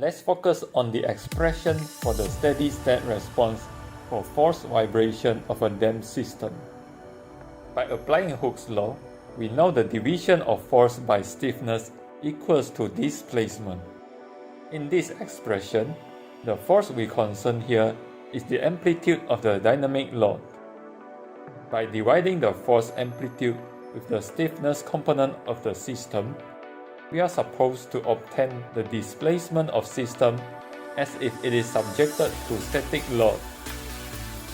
Let's focus on the expression for the steady state response for force vibration of a damped system. By applying Hooke's law, we know the division of force by stiffness equals to displacement. In this expression, the force we concern here is the amplitude of the dynamic load. By dividing the force amplitude with the stiffness component of the system, we are supposed to obtain the displacement of system as if it is subjected to static load.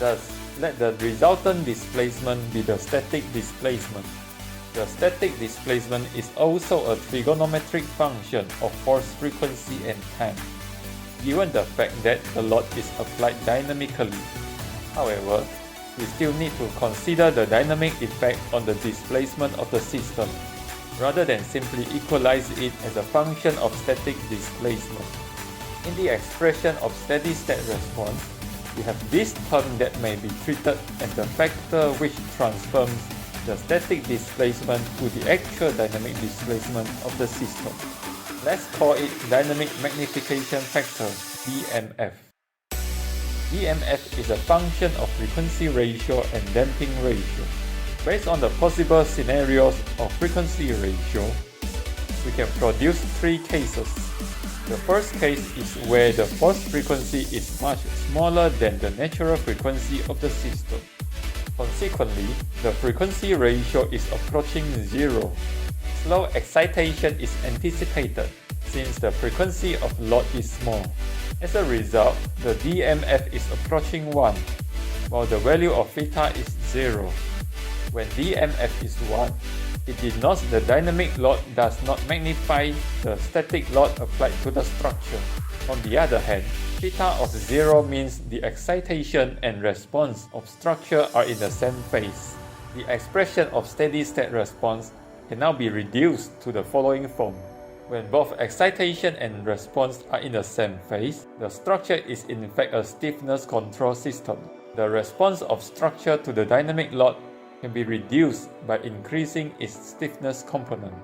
Thus, let the resultant displacement be the static displacement. The static displacement is also a trigonometric function of force frequency and time, given the fact that the load is applied dynamically. However, we still need to consider the dynamic effect on the displacement of the system, rather than simply equalize it as a function of static displacement. In the expression of steady state response, we have this term that may be treated as the factor which transforms the static displacement to the actual dynamic displacement of the system. Let's call it dynamic magnification factor, DMF. DMF is a function of frequency ratio and damping ratio. Based on the possible scenarios of frequency ratio, we can produce three cases. The first case is where the force frequency is much smaller than the natural frequency of the system. Consequently, the frequency ratio is approaching zero. Slow excitation is anticipated since the frequency of load is small. As a result, the DMF is approaching 1, while the value of theta is 0. When DMF is 1, it denotes the dynamic load does not magnify the static load applied to the structure. On the other hand, theta of 0 means the excitation and response of structure are in the same phase. The expression of steady state response can now be reduced to the following form. When both excitation and response are in the same phase, the structure is in fact a stiffness control system. The response of structure to the dynamic load can be reduced by increasing its stiffness component.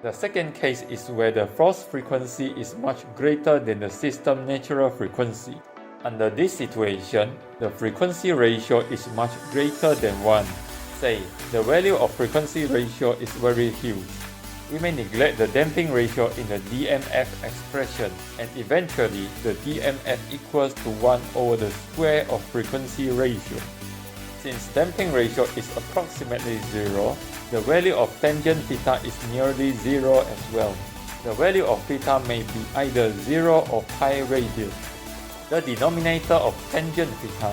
The second case is where the force frequency is much greater than the system natural frequency. Under this situation, the frequency ratio is much greater than 1. Say, the value of frequency ratio is very huge. We may neglect the damping ratio in the DMF expression, and eventually the DMF equals to 1 over the square of frequency ratio. Since damping ratio is approximately 0, the value of tangent theta is nearly 0 as well. The value of theta may be either 0 or pi radian. The denominator of tangent theta,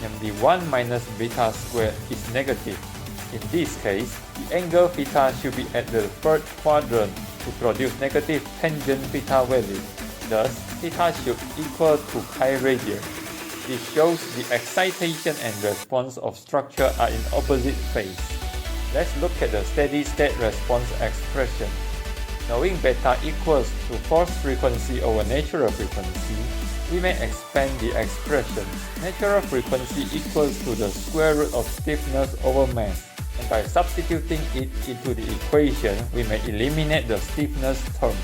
namely 1 minus beta squared, is negative. In this case, the angle theta should be at the third quadrant to produce negative tangent theta value. Thus, theta should equal to pi radian. This shows the excitation and response of structure are in opposite phase. Let's look at the steady state response expression. Knowing beta equals to force frequency over natural frequency, we may expand the expression. Natural frequency equals to the square root of stiffness over mass. And by substituting it into the equation, we may eliminate the stiffness term.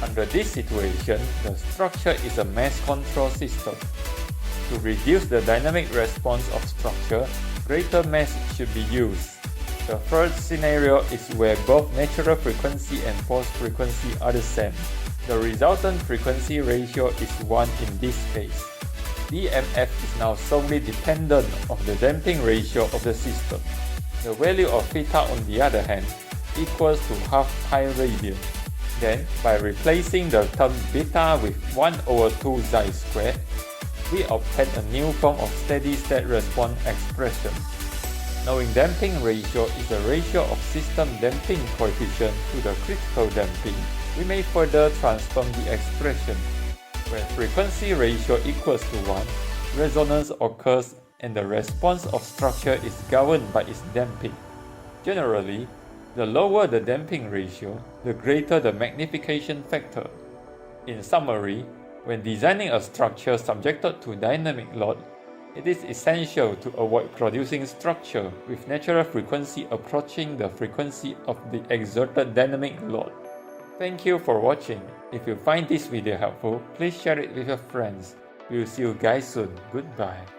Under this situation, the structure is a mass control system. To reduce the dynamic response of structure, greater mass should be used. The first scenario is where both natural frequency and force frequency are the same. The resultant frequency ratio is 1 in this case. DMF is now solely dependent on the damping ratio of the system. The value of theta, on the other hand, equals to half pi radian. Then, by replacing the term beta with 1 over 2 xi squared, we obtain a new form of steady state response expression. Knowing damping ratio is the ratio of system damping coefficient to the critical damping, we may further transform the expression. When frequency ratio equals to 1, resonance occurs and the response of structure is governed by its damping. Generally, the lower the damping ratio, the greater the magnification factor. In summary, when designing a structure subjected to dynamic load, it is essential to avoid producing structure with natural frequency approaching the frequency of the exerted dynamic load. Thank you for watching. If you find this video helpful, please share it with your friends. We will see you guys soon. Goodbye.